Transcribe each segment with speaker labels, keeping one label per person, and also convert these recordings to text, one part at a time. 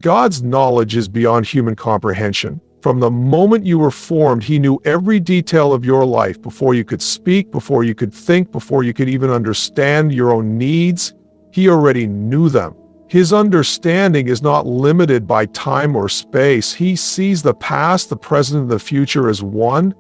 Speaker 1: God's knowledge is beyond human comprehension. From the moment you were formed, He knew every detail of your life before you could speak, before you could think, before you could even understand your own needs. He already knew them. His understanding is not limited by time or space. He sees the past, the present, and the future as one.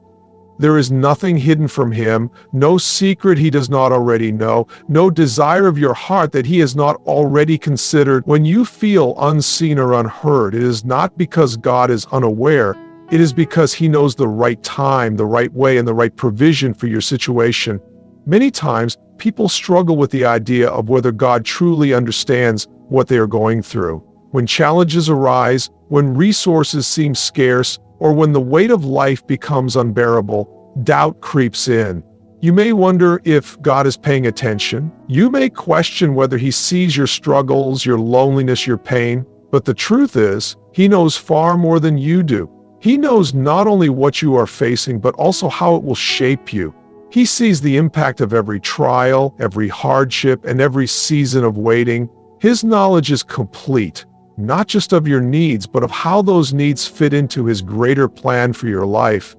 Speaker 1: There is nothing hidden from Him, no secret He does not already know, no desire of your heart that He has not already considered. When you feel unseen or unheard, it is not because God is unaware. It is because He knows the right time, the right way, and the right provision for your situation. Many times, people struggle with the idea of whether God truly understands what they are going through. When challenges arise, when resources seem scarce, or when the weight of life becomes unbearable, doubt creeps in. You may wonder if God is paying attention. You may question whether He sees your struggles, your loneliness, your pain. But the truth is, He knows far more than you do. He knows not only what you are facing, but also how it will shape you. He sees the impact of every trial, every hardship, and every season of waiting. His knowledge is complete, not just of your needs, but of how those needs fit into His greater plan for your life.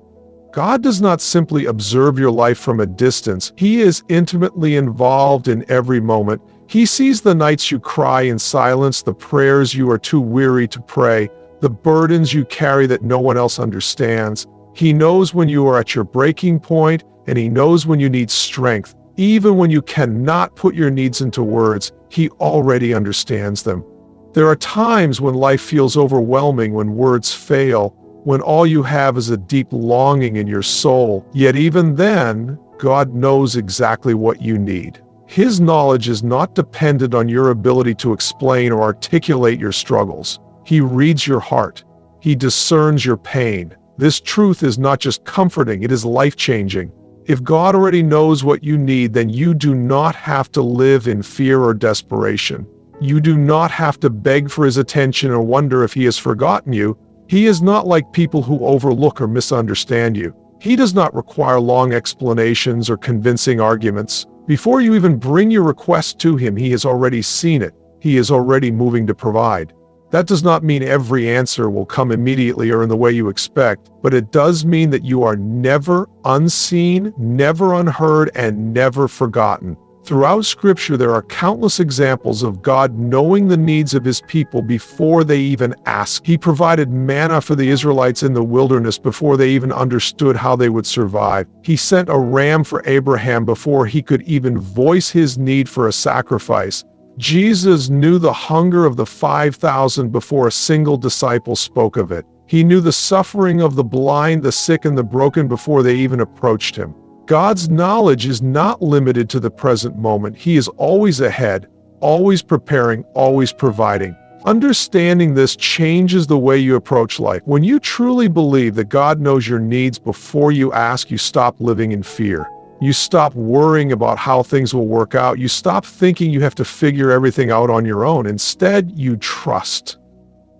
Speaker 1: God does not simply observe your life from a distance. He is intimately involved in every moment. He sees the nights you cry in silence, the prayers you are too weary to pray, the burdens you carry that no one else understands. He knows when you are at your breaking point, and He knows when you need strength. Even when you cannot put your needs into words, He already understands them. There are times when life feels overwhelming, when words fail, when all you have is a deep longing in your soul. Yet even then, God knows exactly what you need. His knowledge is not dependent on your ability to explain or articulate your struggles. He reads your heart. He discerns your pain. This truth is not just comforting, it is life-changing. If God already knows what you need, then you do not have to live in fear or desperation. You do not have to beg for His attention or wonder if He has forgotten you. He is not like people who overlook or misunderstand you. He does not require long explanations or convincing arguments. Before you even bring your request to Him, He has already seen it. He is already moving to provide. That does not mean every answer will come immediately or in the way you expect, but it does mean that you are never unseen, never unheard, and never forgotten. Throughout Scripture, there are countless examples of God knowing the needs of His people before they even ask. He provided manna for the Israelites in the wilderness before they even understood how they would survive. He sent a ram for Abraham before he could even voice his need for a sacrifice. Jesus knew the hunger of the 5,000 before a single disciple spoke of it. He knew the suffering of the blind, the sick, and the broken before they even approached Him. God's knowledge is not limited to the present moment. He is always ahead, always preparing, always providing. Understanding this changes the way you approach life. When you truly believe that God knows your needs before you ask, you stop living in fear. You stop worrying about how things will work out. You stop thinking you have to figure everything out on your own. Instead, you trust.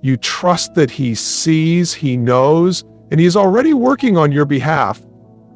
Speaker 1: You trust that He sees, He knows, and He is already working on your behalf.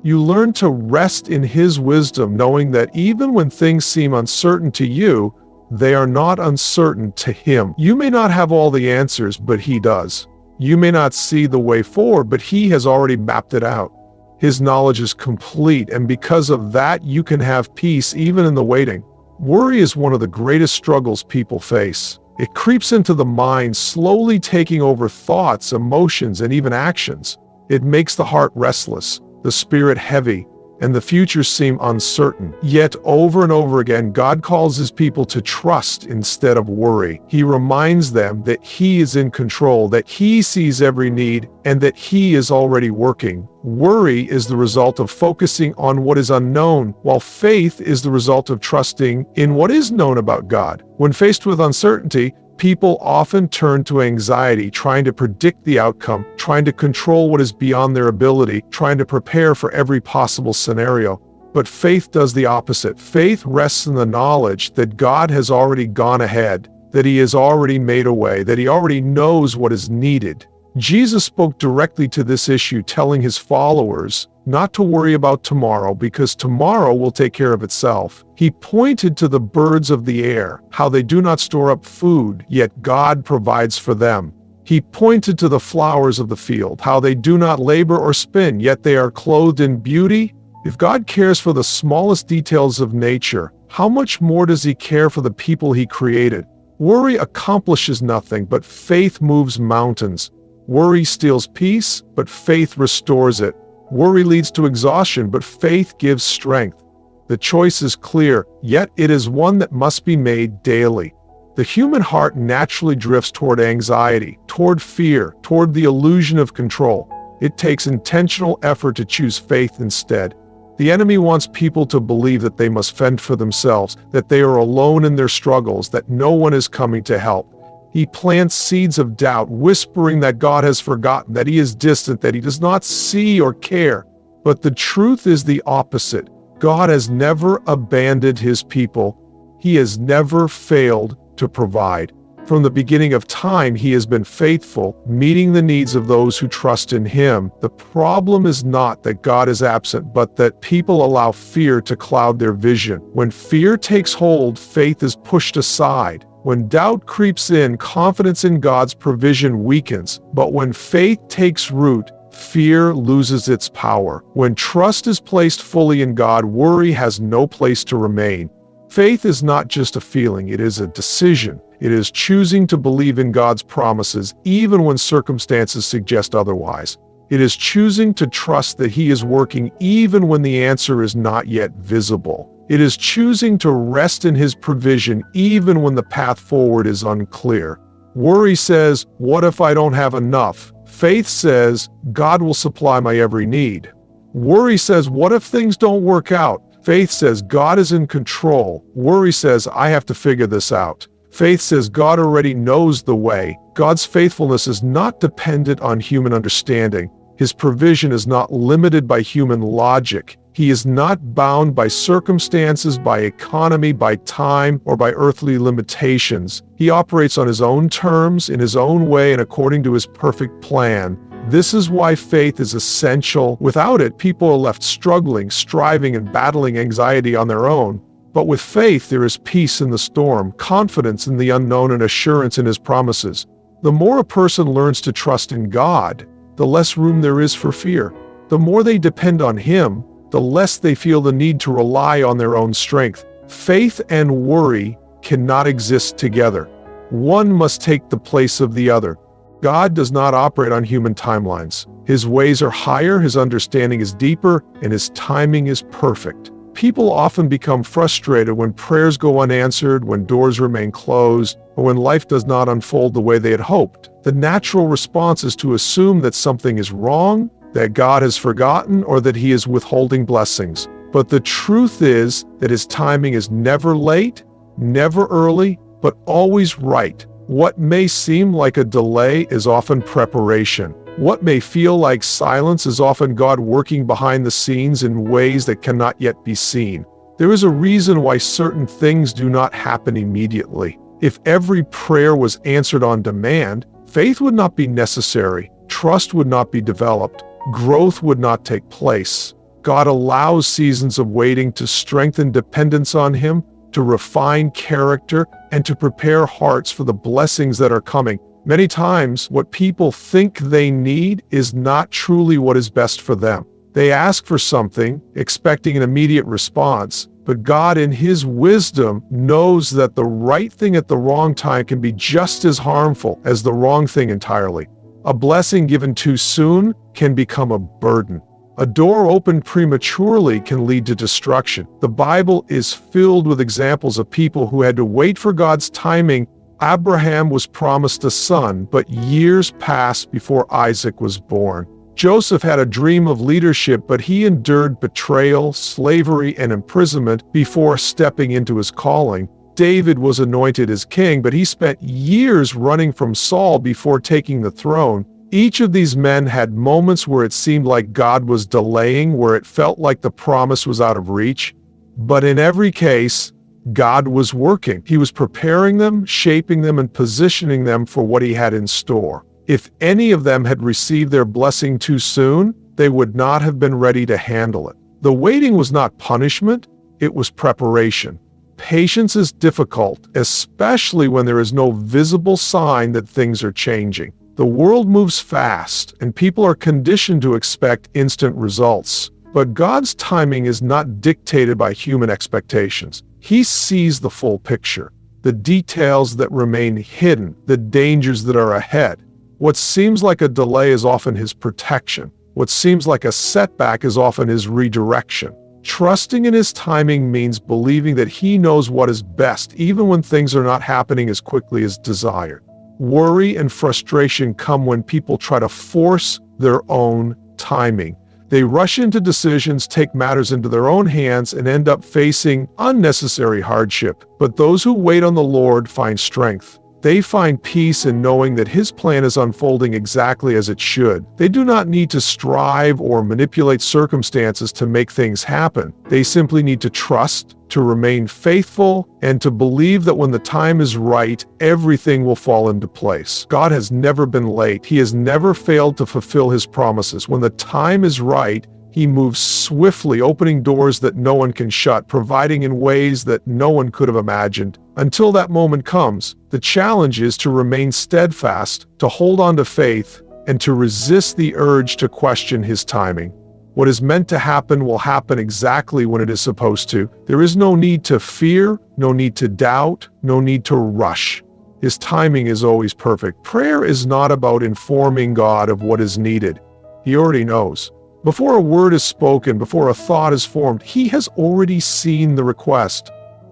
Speaker 1: You learn to rest in His wisdom, knowing that even when things seem uncertain to you, they are not uncertain to Him. You may not have all the answers, but He does. You may not see the way forward, but He has already mapped it out. His knowledge is complete, and because of that, you can have peace even in the waiting. Worry is one of the greatest struggles people face. It creeps into the mind, slowly taking over thoughts, emotions, and even actions. It makes the heart restless, the spirit heavy, and the future seem uncertain. Yet over and over again, God calls His people to trust instead of worry. He reminds them that He is in control, that He sees every need, and that He is already working. Worry is the result of focusing on what is unknown, while faith is the result of trusting in what is known about God. When faced with uncertainty, people often turn to anxiety, trying to predict the outcome, trying to control what is beyond their ability, trying to prepare for every possible scenario. But faith does the opposite. Faith rests in the knowledge that God has already gone ahead, that He has already made a way, that He already knows what is needed. Jesus spoke directly to this issue, telling His followers, not to worry about tomorrow because tomorrow will take care of itself. He pointed to the birds of the air, how they do not store up food, yet God provides for them. He pointed to the flowers of the field, how they do not labor or spin, yet they are clothed in beauty. If God cares for the smallest details of nature, how much more does He care for the people He created? Worry accomplishes nothing, but faith moves mountains. Worry steals peace, but faith restores it. Worry leads to exhaustion, but faith gives strength. The choice is clear, yet it is one that must be made daily. The human heart naturally drifts toward anxiety, toward fear, toward the illusion of control. It takes intentional effort to choose faith instead. The enemy wants people to believe that they must fend for themselves, that they are alone in their struggles, that no one is coming to help. He plants seeds of doubt, whispering that God has forgotten, that He is distant, that He does not see or care. But the truth is the opposite. God has never abandoned His people. He has never failed to provide. From the beginning of time, He has been faithful, meeting the needs of those who trust in Him. The problem is not that God is absent, but that people allow fear to cloud their vision. When fear takes hold, faith is pushed aside. When doubt creeps in, confidence in God's provision weakens. But when faith takes root, fear loses its power. When trust is placed fully in God, worry has no place to remain. Faith is not just a feeling, it is a decision. It is choosing to believe in God's promises even when circumstances suggest otherwise. It is choosing to trust that He is working even when the answer is not yet visible. It is choosing to rest in His provision even when the path forward is unclear. Worry says, "What if I don't have enough?" Faith says, "God will supply my every need." Worry says, "What if things don't work out?" Faith says, "God is in control." Worry says, "I have to figure this out." Faith says, "God already knows the way." God's faithfulness is not dependent on human understanding. His provision is not limited by human logic. He is not bound by circumstances, by economy, by time, or by earthly limitations. He operates on His own terms, in His own way, and according to His perfect plan. This is why faith is essential. Without it, people are left struggling, striving, and battling anxiety on their own. But with faith, there is peace in the storm, confidence in the unknown, and assurance in His promises. The more a person learns to trust in God, the less room there is for fear. The more they depend on Him, the less they feel the need to rely on their own strength. Faith and worry cannot exist together. One must take the place of the other. God does not operate on human timelines. His ways are higher, His understanding is deeper, and His timing is perfect. People often become frustrated when prayers go unanswered, when doors remain closed, or when life does not unfold the way they had hoped. The natural response is to assume that something is wrong, that God has forgotten, or that He is withholding blessings. But the truth is that His timing is never late, never early, but always right. What may seem like a delay is often preparation. What may feel like silence is often God working behind the scenes in ways that cannot yet be seen. There is a reason why certain things do not happen immediately. If every prayer was answered on demand, faith would not be necessary, trust would not be developed, growth would not take place. God allows seasons of waiting to strengthen dependence on Him, to refine character, and to prepare hearts for the blessings that are coming. Many times, what people think they need is not truly what is best for them. They ask for something, expecting an immediate response, but God in His wisdom knows that the right thing at the wrong time can be just as harmful as the wrong thing entirely. A blessing given too soon can become a burden. A door opened prematurely can lead to destruction. The Bible is filled with examples of people who had to wait for God's timing. Abraham was promised a son, but years passed before Isaac was born. Joseph had a dream of leadership, but he endured betrayal, slavery, and imprisonment before stepping into his calling. David was anointed as king, but he spent years running from Saul before taking the throne. Each of these men had moments where it seemed like God was delaying, where it felt like the promise was out of reach. But in every case, God was working. He was preparing them, shaping them, and positioning them for what He had in store. If any of them had received their blessing too soon, they would not have been ready to handle it. The waiting was not punishment, it was preparation. Patience is difficult, especially when there is no visible sign that things are changing. The world moves fast, and people are conditioned to expect instant results. But God's timing is not dictated by human expectations. He sees the full picture, the details that remain hidden, the dangers that are ahead. What seems like a delay is often His protection. What seems like a setback is often His redirection. Trusting in His timing means believing that He knows what is best, even when things are not happening as quickly as desired. Worry and frustration come when people try to force their own timing. They rush into decisions, take matters into their own hands, and end up facing unnecessary hardship. But those who wait on the Lord find strength. They find peace in knowing that His plan is unfolding exactly as it should. They do not need to strive or manipulate circumstances to make things happen. They simply need to trust, to remain faithful, and to believe that when the time is right, everything will fall into place. God has never been late. He has never failed to fulfill His promises. When the time is right, He moves swiftly, opening doors that no one can shut, providing in ways that no one could have imagined. Until that moment comes, the challenge is to remain steadfast, to hold on to faith, and to resist the urge to question His timing. What is meant to happen will happen exactly when it is supposed to. There is no need to fear, no need to doubt, no need to rush. His timing is always perfect. Prayer is not about informing God of what is needed. He already knows. Before a word is spoken, before a thought is formed, He has already seen the request.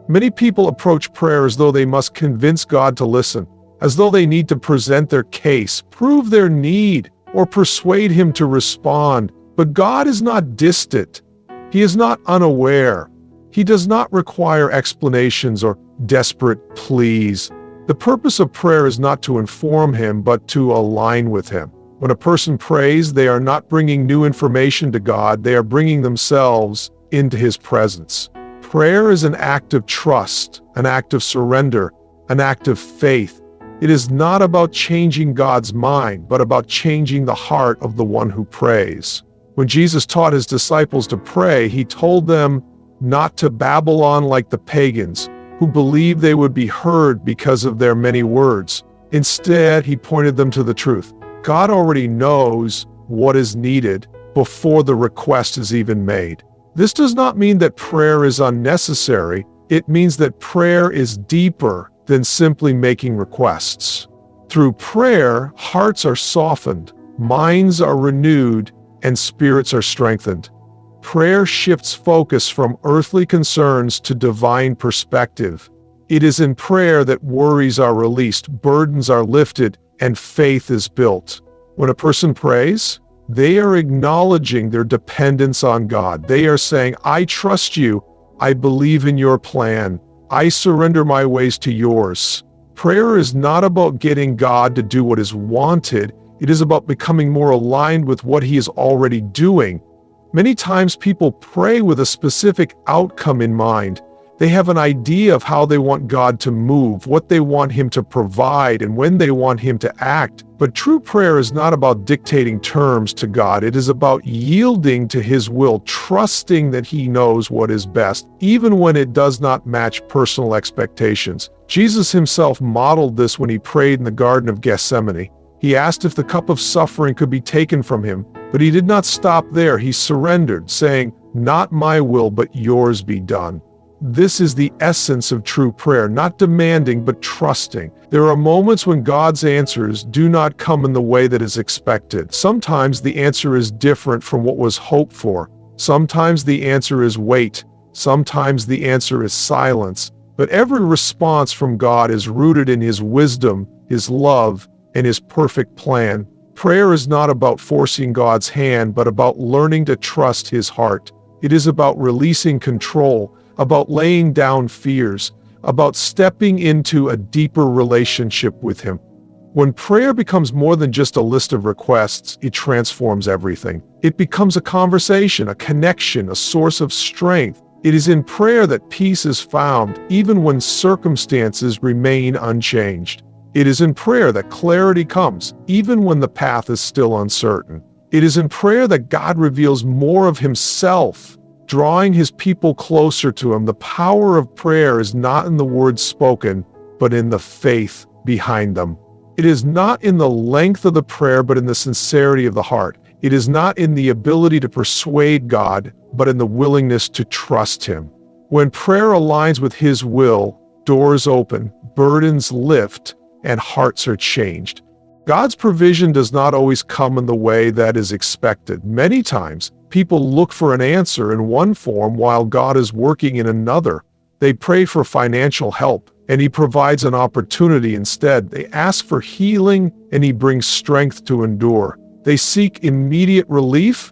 Speaker 1: Many people approach prayer as though they must convince God to listen, as though they need to present their case, prove their need, or persuade Him to respond. But God is not distant. He is not unaware. He does not require explanations or desperate pleas. The purpose of prayer is not to inform Him, but to align with Him. When a person prays, they are not bringing new information to God, they are bringing themselves into His presence. Prayer is an act of trust, an act of surrender, an act of faith. It is not about changing God's mind, but about changing the heart of the one who prays. When Jesus taught His disciples to pray, He told them not to babble on like the pagans, who believed they would be heard because of their many words. Instead, He pointed them to the truth. God already knows what is needed before the request is even made. This does not mean that prayer is unnecessary. It means that prayer is deeper than simply making requests. Through prayer, hearts are softened, minds are renewed, and spirits are strengthened. Prayer shifts focus from earthly concerns to divine perspective. It is in prayer that worries are released, burdens are lifted, and faith is built. When a person prays, they are acknowledging their dependence on God. They are saying, I trust You. I believe in Your plan. I surrender my ways to Yours. Prayer is not about getting God to do what is wanted. It is about becoming more aligned with what He is already doing. Many times people pray with a specific outcome in mind. They have an idea of how they want God to move, what they want Him to provide, and when they want Him to act. But true prayer is not about dictating terms to God. It is about yielding to His will, trusting that He knows what is best, even when it does not match personal expectations. Jesus Himself modeled this when He prayed in the Garden of Gethsemane. He asked if the cup of suffering could be taken from Him, but He did not stop there. He surrendered, saying, Not my will, but Yours be done. This is the essence of true prayer, not demanding, but trusting. There are moments when God's answers do not come in the way that is expected. Sometimes the answer is different from what was hoped for. Sometimes the answer is wait. Sometimes the answer is silence. But every response from God is rooted in His wisdom, His love, and His perfect plan. Prayer is not about forcing God's hand, but about learning to trust His heart. It is about releasing control, about laying down fears, about stepping into a deeper relationship with Him. When prayer becomes more than just a list of requests, it transforms everything. It becomes a conversation, a connection, a source of strength. It is in prayer that peace is found, even when circumstances remain unchanged. It is in prayer that clarity comes, even when the path is still uncertain. It is in prayer that God reveals more of himself, drawing his people closer to him. The power of prayer is not in the words spoken, but in the faith behind them. It is not in the length of the prayer, but in the sincerity of the heart. It is not in the ability to persuade God, but in the willingness to trust him. When prayer aligns with his will, doors open, burdens lift, and hearts are changed. God's provision does not always come in the way that is expected. Many times, people look for an answer in one form while God is working in another. They pray for financial help, and he provides an opportunity instead. They ask for healing, and he brings strength to endure. They seek immediate relief,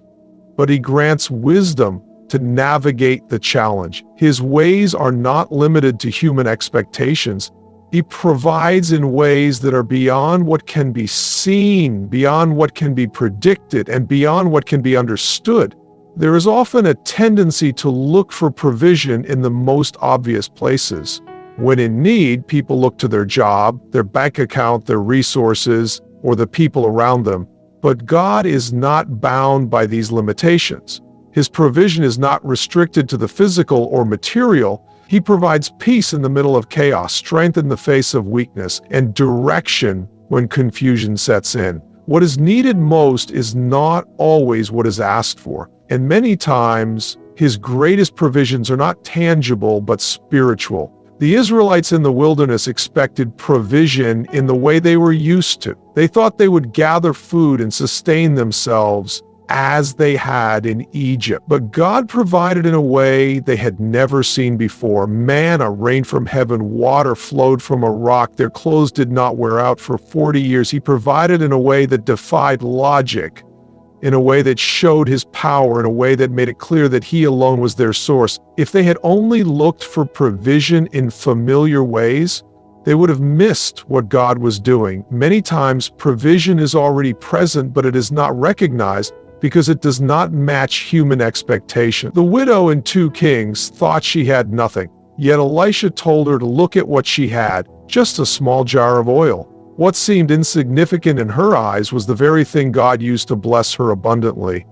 Speaker 1: but he grants wisdom to navigate the challenge. His ways are not limited to human expectations. He provides in ways that are beyond what can be seen, beyond what can be predicted, and beyond what can be understood. There is often a tendency to look for provision in the most obvious places. When in need, people look to their job, their bank account, their resources, or the people around them. But God is not bound by these limitations. His provision is not restricted to the physical or material. He provides peace in the middle of chaos, strength in the face of weakness, and direction when confusion sets in. What is needed most is not always what is asked for, and many times his greatest provisions are not tangible but spiritual. The Israelites in the wilderness expected provision in the way they were used to. They thought they would gather food and sustain themselves as they had in Egypt. But God provided in a way they had never seen before. Manna rained from heaven, water flowed from a rock. Their clothes did not wear out for 40 years. He provided in a way that defied logic, in a way that showed his power, in a way that made it clear that he alone was their source. If they had only looked for provision in familiar ways, they would have missed what God was doing. Many times, provision is already present, but it is not recognized because it does not match human expectation. The widow in 2 Kings thought she had nothing, yet Elisha told her to look at what she had, just a small jar of oil. What seemed insignificant in her eyes was the very thing God used to bless her abundantly.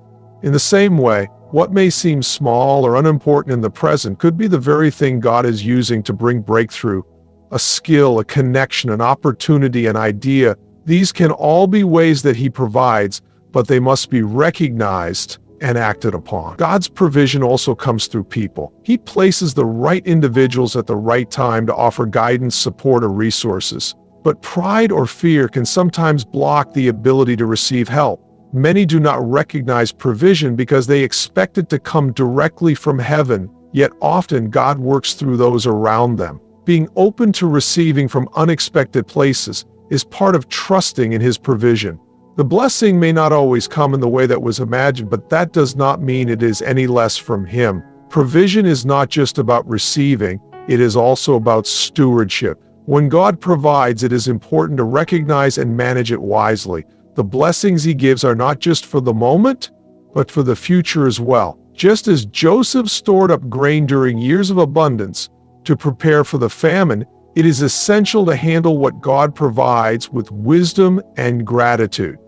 Speaker 1: In the same way, what may seem small or unimportant in the present could be the very thing God is using to bring breakthrough, a skill, a connection, an opportunity, an idea. These can all be ways that he provides, but they must be recognized and acted upon. God's provision also comes through people. He places the right individuals at the right time to offer guidance, support, or resources. But pride or fear can sometimes block the ability to receive help. Many do not recognize provision because they expect it to come directly from heaven, yet often God works through those around them. Being open to receiving from unexpected places is part of trusting in his provision. The blessing may not always come in the way that was imagined, but that does not mean it is any less from him. Provision is not just about receiving, it is also about stewardship. When God provides, it is important to recognize and manage it wisely. The blessings he gives are not just for the moment, but for the future as well. Just as Joseph stored up grain during years of abundance to prepare for the famine, it is essential to handle what God provides with wisdom and gratitude.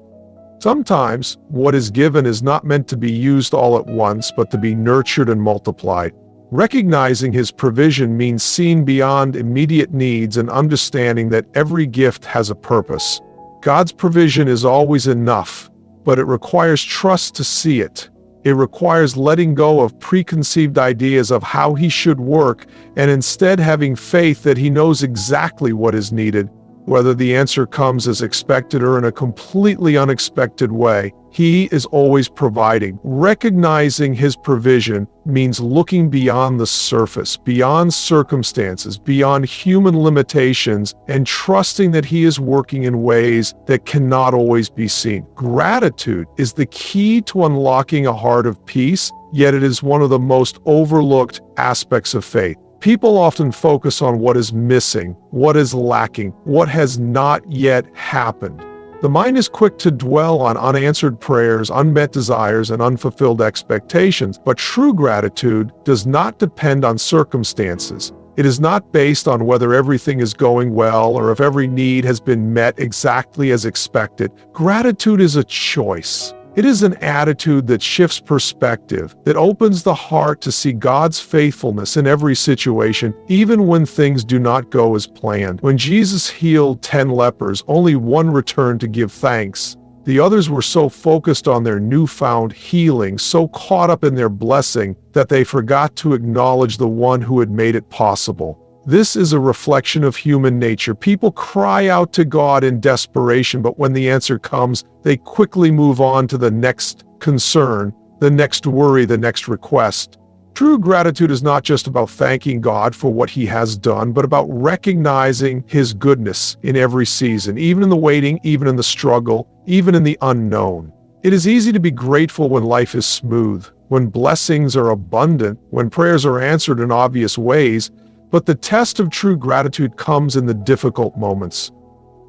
Speaker 1: Sometimes, what is given is not meant to be used all at once, but to be nurtured and multiplied. Recognizing his provision means seeing beyond immediate needs and understanding that every gift has a purpose. God's provision is always enough, but it requires trust to see it. It requires letting go of preconceived ideas of how he should work and instead having faith that he knows exactly what is needed. Whether the answer comes as expected or in a completely unexpected way, he is always providing. Recognizing his provision means looking beyond the surface, beyond circumstances, beyond human limitations, and trusting that he is working in ways that cannot always be seen. Gratitude is the key to unlocking a heart of peace, yet it is one of the most overlooked aspects of faith. People often focus on what is missing, what is lacking, what has not yet happened. The mind is quick to dwell on unanswered prayers, unmet desires, and unfulfilled expectations, but true gratitude does not depend on circumstances. It is not based on whether everything is going well or if every need has been met exactly as expected. Gratitude is a choice. It is an attitude that shifts perspective, that opens the heart to see God's faithfulness in every situation, even when things do not go as planned. When Jesus healed 10 lepers, only one returned to give thanks. The others were so focused on their newfound healing, so caught up in their blessing, that they forgot to acknowledge the one who had made it possible. This is a reflection of human nature. People cry out to God in desperation, but when the answer comes, they quickly move on to the next concern, the next worry, the next request. True gratitude is not just about thanking God for what He has done, but about recognizing His goodness in every season, even in the waiting, even in the struggle, even in the unknown. It is easy to be grateful when life is smooth, when blessings are abundant, when prayers are answered in obvious ways, but the test of true gratitude comes in the difficult moments.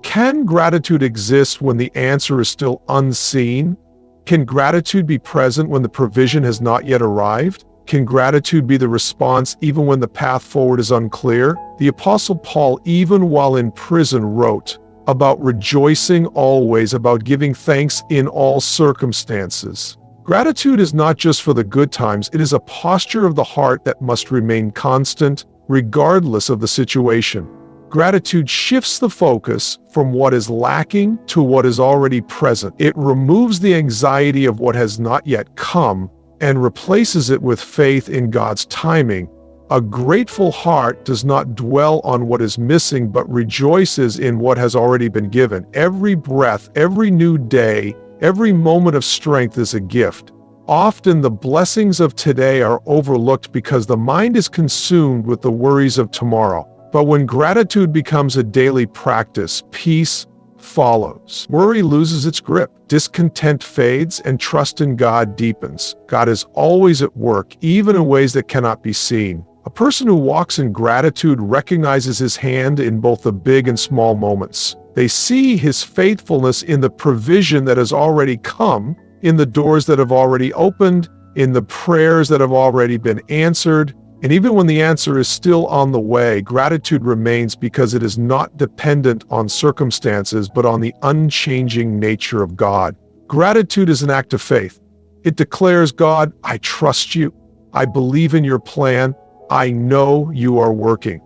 Speaker 1: Can gratitude exist when the answer is still unseen? Can gratitude be present when the provision has not yet arrived? Can gratitude be the response even when the path forward is unclear? The Apostle Paul, even while in prison, wrote about rejoicing always, about giving thanks in all circumstances. Gratitude is not just for the good times, it is a posture of the heart that must remain constant, regardless of the situation. Gratitude shifts the focus from what is lacking to what is already present. It removes the anxiety of what has not yet come and replaces it with faith in God's timing. A grateful heart does not dwell on what is missing, but rejoices in what has already been given. Every breath, every new day, every moment of strength is a gift. Often the blessings of today are overlooked because the mind is consumed with the worries of tomorrow. But when gratitude becomes a daily practice, peace follows. Worry loses its grip, discontent fades, and trust in God deepens. God is always at work, even in ways that cannot be seen. A person who walks in gratitude recognizes His hand in both the big and small moments. They see His faithfulness in the provision that has already come, in the doors that have already opened, in the prayers that have already been answered. And even when the answer is still on the way, gratitude remains because it is not dependent on circumstances, but on the unchanging nature of God. Gratitude is an act of faith. It declares, God, I trust you. I believe in your plan. I know you are working.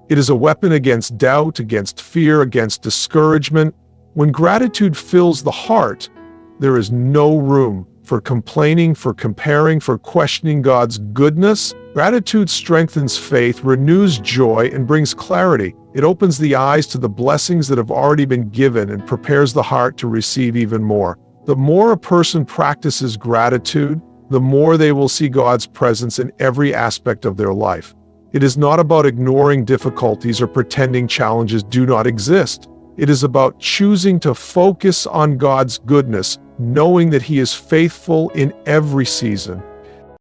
Speaker 1: It is a weapon against doubt, against fear, against discouragement. When gratitude fills the heart, there is no room for complaining, for comparing, for questioning God's goodness. Gratitude strengthens faith, renews joy, and brings clarity. It opens the eyes to the blessings that have already been given and prepares the heart to receive even more. The more a person practices gratitude, the more they will see God's presence in every aspect of their life. It is not about ignoring difficulties or pretending challenges do not exist. It is about choosing to focus on God's goodness, knowing that He is faithful in every season.